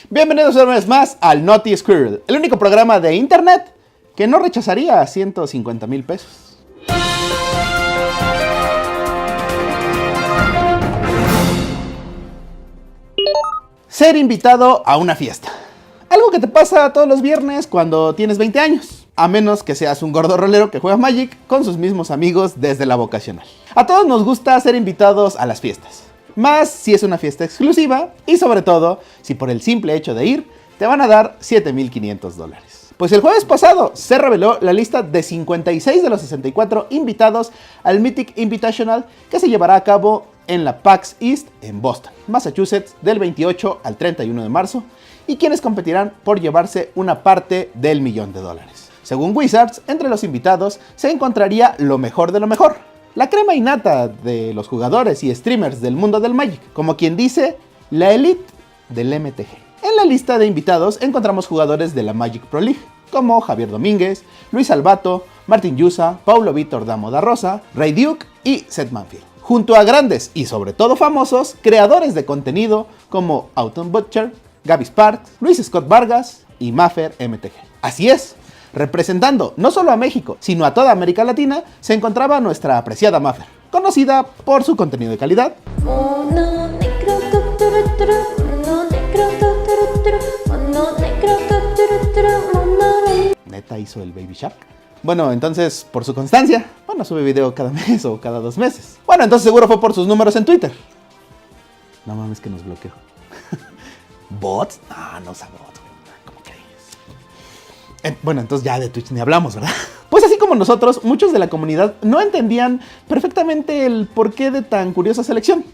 Bienvenidos una vez más al Naughty Squirrel, el único programa de internet que no rechazaría 150,000 pesos. Ser invitado a una fiesta. Algo que te pasa todos los viernes cuando tienes 20 años. A menos que seas un gordo rolero que juega Magic con sus mismos amigos desde la vocacional. A todos nos gusta ser invitados a las fiestas. Más si es una fiesta exclusiva y sobre todo si por el simple hecho de ir te van a dar $7,500. Pues el jueves pasado se reveló la lista de 56 de los 64 invitados al Mythic Invitational que se llevará a cabo en la PAX East en Boston, Massachusetts, del 28 al 31 de marzo, y quienes competirán por llevarse una parte del $1,000,000. Según Wizards, entre los invitados se encontraría lo mejor de lo mejor, la crema innata de los jugadores y streamers del mundo del Magic, como quien dice, la elite del MTG. En la lista de invitados encontramos jugadores de la Magic Pro League, como Javier Domínguez, Luis Albato, Martín Yusa, Paulo Vítor Damo da Rosa, Ray Duke y Seth Manfield. Junto a grandes y sobre todo famosos creadores de contenido como Autumn Butcher, Gaby Sparks, Luis Scott Vargas y Maffer MTG. Así es, representando no solo a México, sino a toda América Latina, se encontraba nuestra apreciada Maffer, conocida por su contenido de calidad. ¿Neta hizo el Baby Shark? Bueno, entonces por su constancia, sube video cada mes o cada 2 meses. Bueno, entonces seguro fue por sus números en Twitter. No mames que nos bloqueó. ¿Bots? No usa bots. ¿Cómo crees? Bueno, entonces ya de Twitch ni hablamos, ¿verdad? Pues así como nosotros, muchos de la comunidad no entendían perfectamente el porqué de tan curiosa selección.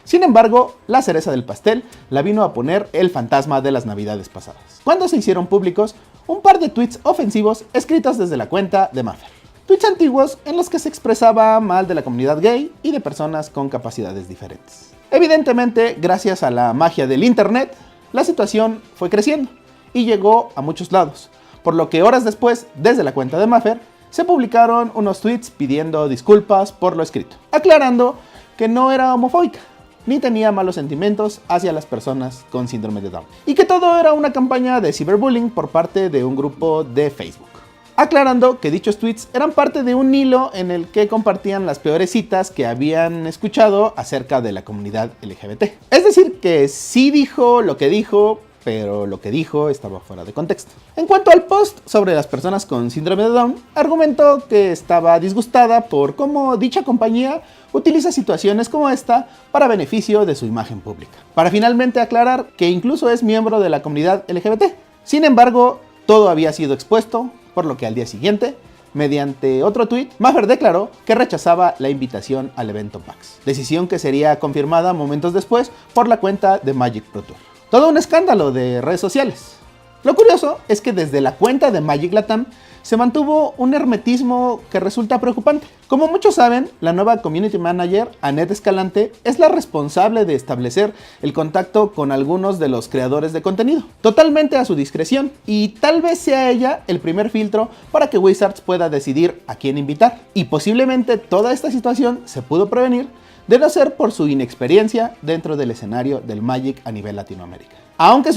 Sin embargo, la cereza del pastel la vino a poner el fantasma de las navidades pasadas, cuando se hicieron públicos un par de tweets ofensivos escritos desde la cuenta de Maffer. Tweets antiguos en los que se expresaba mal de la comunidad gay y de personas con capacidades diferentes. Evidentemente, gracias a la magia del internet, la situación fue creciendo y llegó a muchos lados, por lo que horas después, desde la cuenta de Maffer, se publicaron unos tweets pidiendo disculpas por lo escrito, aclarando que no era homofóbica, ni tenía malos sentimientos hacia las personas con síndrome de Down, y que todo era una campaña de ciberbullying por parte de un grupo de Facebook. Aclarando que dichos tweets eran parte de un hilo en el que compartían las peores citas que habían escuchado acerca de la comunidad LGBT. Es decir, que sí dijo lo que dijo, pero lo que dijo estaba fuera de contexto. En cuanto al post sobre las personas con síndrome de Down, argumentó que estaba disgustada por cómo dicha compañía utiliza situaciones como esta para beneficio de su imagen pública, para finalmente aclarar que incluso es miembro de la comunidad LGBT. Sin embargo, todo había sido expuesto, por lo que al día siguiente, mediante otro tweet, Maffer declaró que rechazaba la invitación al evento PAX, decisión que sería confirmada momentos después por la cuenta de Magic Pro Tour. Todo un escándalo de redes sociales. Lo curioso es que desde la cuenta de Magic Latam se mantuvo un hermetismo que resulta preocupante. Como muchos saben, la nueva Community Manager, Annette Escalante, es la responsable de establecer el contacto con algunos de los creadores de contenido, totalmente a su discreción, y tal vez sea ella el primer filtro para que Wizards pueda decidir a quién invitar. Y posiblemente toda esta situación se pudo prevenir de no ser por su inexperiencia dentro del escenario del Magic a nivel Latinoamérica. Aunque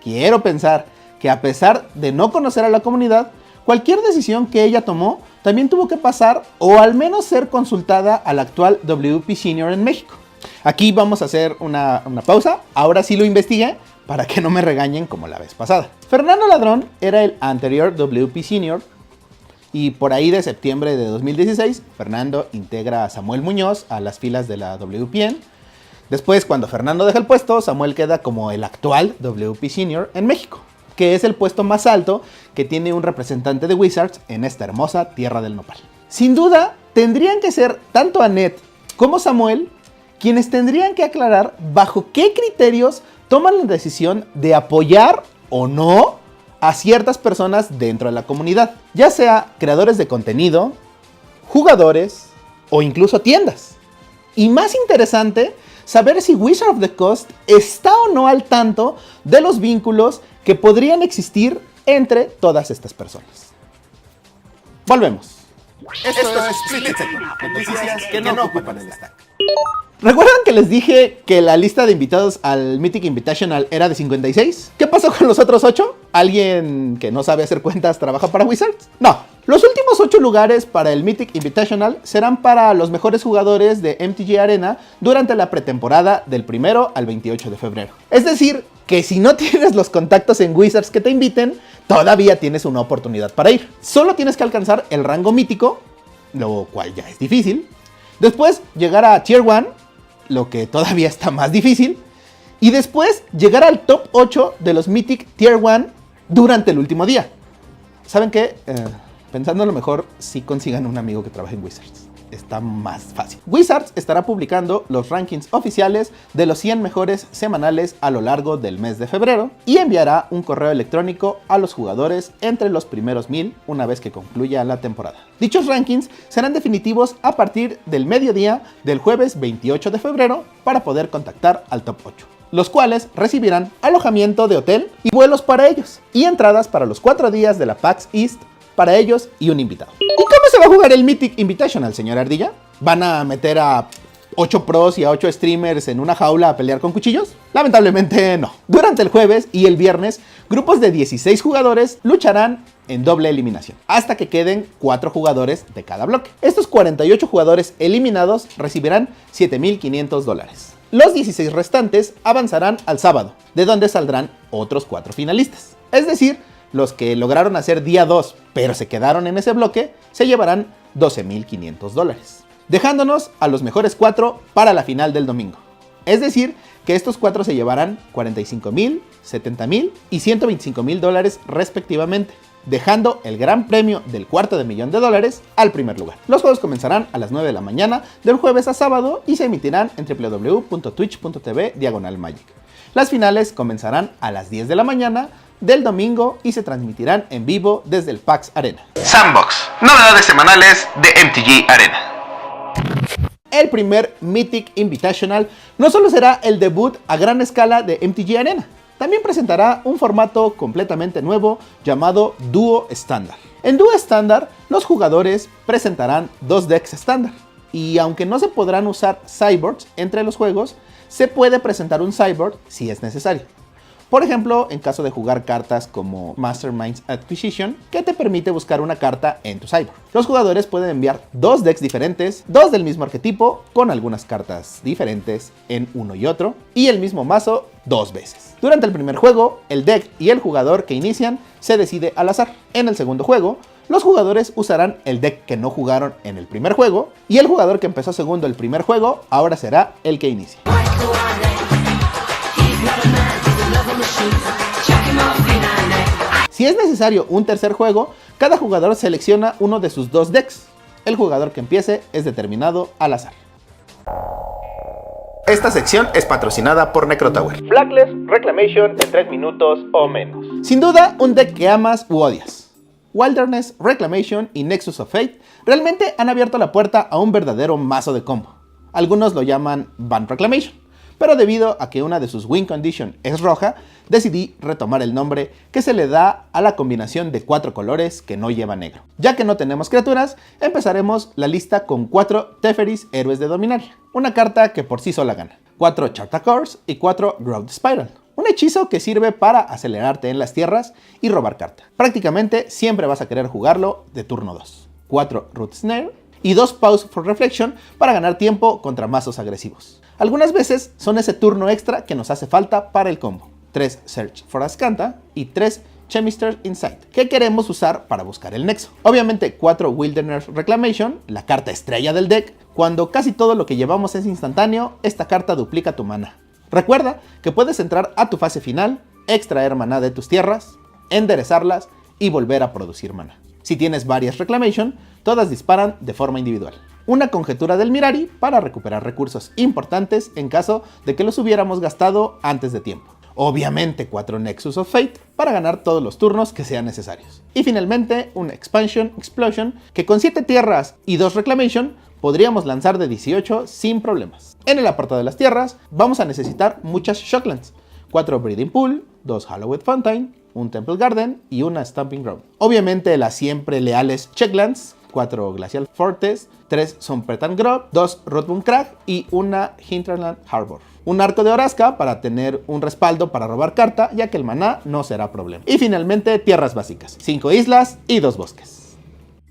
quiero pensar que a pesar de no conocer a la comunidad, cualquier decisión que ella tomó también tuvo que pasar o al menos ser consultada al actual WP Senior en México. Aquí vamos a hacer una pausa, ahora sí lo investigué para que no me regañen como la vez pasada. Fernando Ladrón era el anterior WP Senior y por ahí de septiembre de 2016, Fernando integra a Samuel Muñoz a las filas de la WPN. Después, cuando Fernando deja el puesto, Samuel queda como el actual WP Senior en México, que es el puesto más alto que tiene un representante de Wizards en esta hermosa tierra del nopal. Sin duda, tendrían que ser tanto Annette como Samuel quienes tendrían que aclarar bajo qué criterios toman la decisión de apoyar o no a ciertas personas dentro de la comunidad, ya sea creadores de contenido, jugadores o incluso tiendas. Y más interesante, saber si Wizard of the Coast está o no al tanto de los vínculos que podrían existir entre todas estas personas. Volvemos. Esto es Split Second, noticias que no ocupan el stack. ¿Recuerdan que les dije que la lista de invitados al Mythic Invitational era de 56? ¿Qué pasó con los otros 8? ¿Alguien que no sabe hacer cuentas trabaja para Wizards? No. Los últimos 8 lugares para el Mythic Invitational serán para los mejores jugadores de MTG Arena durante la pretemporada del 1 al 28 de febrero. Es decir, que si no tienes los contactos en Wizards que te inviten, todavía tienes una oportunidad para ir. Solo tienes que alcanzar el rango mítico, lo cual ya es difícil. Después llegar a Tier 1, lo que todavía está más difícil. Y después llegar al top 8 de los Mythic Tier 1 durante el último día. ¿Saben qué? Pensando lo mejor, sí consigan un amigo que trabaje en Wizards. Está más fácil. Wizards estará publicando los rankings oficiales de los 100 mejores semanales a lo largo del mes de febrero y enviará un correo electrónico a los jugadores entre los primeros 1000 una vez que concluya la temporada. Dichos rankings serán definitivos a partir del mediodía del jueves 28 de febrero para poder contactar al top 8. Los cuales recibirán alojamiento de hotel y vuelos para ellos y entradas para los 4 días de la PAX East para ellos y un invitado. ¿Y cómo se va a jugar el Mythic Invitational, señor Ardilla? ¿Van a meter a 8 pros y a 8 streamers en una jaula a pelear con cuchillos? Lamentablemente no. Durante el jueves y el viernes, grupos de 16 jugadores lucharán en doble eliminación, hasta que queden 4 jugadores de cada bloque. Estos 48 jugadores eliminados recibirán $7,500. Los 16 restantes avanzarán al sábado, de donde saldrán otros 4 finalistas. Es decir, los que lograron hacer día 2, pero se quedaron en ese bloque, se llevarán $12,500. Dejándonos a los mejores 4 para la final del domingo. Es decir, que estos 4 se llevarán $45,000, $70,000 y $125,000 respectivamente, dejando el gran premio del $250,000 al primer lugar. Los juegos comenzarán a las 9 de la mañana del jueves a sábado y se emitirán en www.twitch.tv/Magic. Las finales comenzarán a las 10 de la mañana del domingo y se transmitirán en vivo desde el PAX Arena. Sandbox, novedades semanales de MTG Arena. El primer Mythic Invitational no solo será el debut a gran escala de MTG Arena, también presentará un formato completamente nuevo llamado Dúo Estándar. En Dúo Estándar, los jugadores presentarán 2 decks estándar, y aunque no se podrán usar sideboards entre los juegos, se puede presentar un sideboard si es necesario. Por ejemplo, en caso de jugar cartas como Masterminds Acquisition, que te permite buscar una carta en tu sideboard. Los jugadores pueden enviar 2 decks diferentes, 2 del mismo arquetipo, con algunas cartas diferentes en uno y otro, y el mismo mazo 2 veces. Durante el primer juego, el deck y el jugador que inician se decide al azar. En el segundo juego, los jugadores usarán el deck que no jugaron en el primer juego, y el jugador que empezó segundo el primer juego ahora será el que inicie. Si es necesario un tercer juego, cada jugador selecciona uno de sus 2 decks. El jugador que empiece es determinado al azar. Esta sección es patrocinada por Necrotower. Blacklist Reclamation en 3 minutos o menos. Sin duda, un deck que amas u odias. Wilderness Reclamation y Nexus of Fate realmente han abierto la puerta a un verdadero mazo de combo. Algunos lo llaman Band Reclamation, pero debido a que una de sus win condition es roja, decidí retomar el nombre que se le da a la combinación de 4 colores que no lleva negro. Ya que no tenemos criaturas, empezaremos la lista con 4 Teferis Héroes de Dominaria, una carta que por sí sola gana, 4 Chartacors y 4 Growth Spiral, un hechizo que sirve para acelerarte en las tierras y robar carta. Prácticamente siempre vas a querer jugarlo de turno 2, 4 Root Snare y 2 Pause for Reflection para ganar tiempo contra mazos agresivos. Algunas veces son ese turno extra que nos hace falta para el combo. 3 Search for Azcanta y 3 Chemister Insight, que queremos usar para buscar el nexo. Obviamente 4 Wilderness Reclamation, la carta estrella del deck. Cuando casi todo lo que llevamos es instantáneo, esta carta duplica tu mana. Recuerda que puedes entrar a tu fase final, extraer maná de tus tierras, enderezarlas y volver a producir mana. Si tienes varias Reclamation, todas disparan de forma individual. Una conjetura del Mirari para recuperar recursos importantes en caso de que los hubiéramos gastado antes de tiempo. Obviamente 4 Nexus of Fate para ganar todos los turnos que sean necesarios. Y finalmente una Expansion Explosion que con 7 tierras y 2 Reclamation podríamos lanzar de 18 sin problemas. En el apartado de las tierras vamos a necesitar muchas Shocklands, 4 Breeding Pool, 2 Hallowed Fountain, un Temple Garden y una Stomping Ground. Obviamente las siempre leales Checklands, 4 Glacial Fortress, 3 Sompretan Grove, 2 Rothbund Crag y una Hinterland Harbor. Un arco de Horazca para tener un respaldo para robar carta, ya que el maná no será problema. Y finalmente tierras básicas, 5 islas y 2 bosques.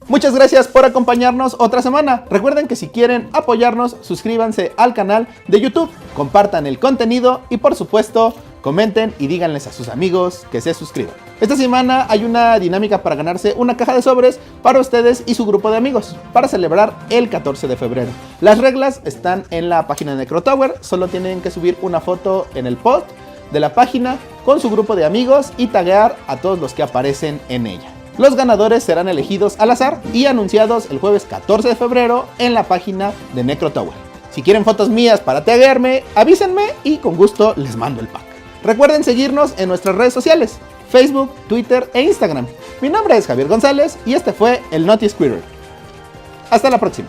Muchas gracias por acompañarnos otra semana. Recuerden que si quieren apoyarnos, suscríbanse al canal de YouTube, compartan el contenido y por supuesto comenten y díganles a sus amigos que se suscriban. Esta semana hay una dinámica para ganarse una caja de sobres para ustedes y su grupo de amigos para celebrar el 14 de febrero. Las reglas están en la página de Necrotower, solo tienen que subir una foto en el post de la página con su grupo de amigos y taguear a todos los que aparecen en ella. Los ganadores serán elegidos al azar y anunciados el jueves 14 de febrero en la página de Necrotower. Si quieren fotos mías para taguearme, avísenme y con gusto les mando el pack. Recuerden seguirnos en nuestras redes sociales, Facebook, Twitter e Instagram. Mi nombre es Javier González y este fue el Naughty Squirrel. Hasta la próxima.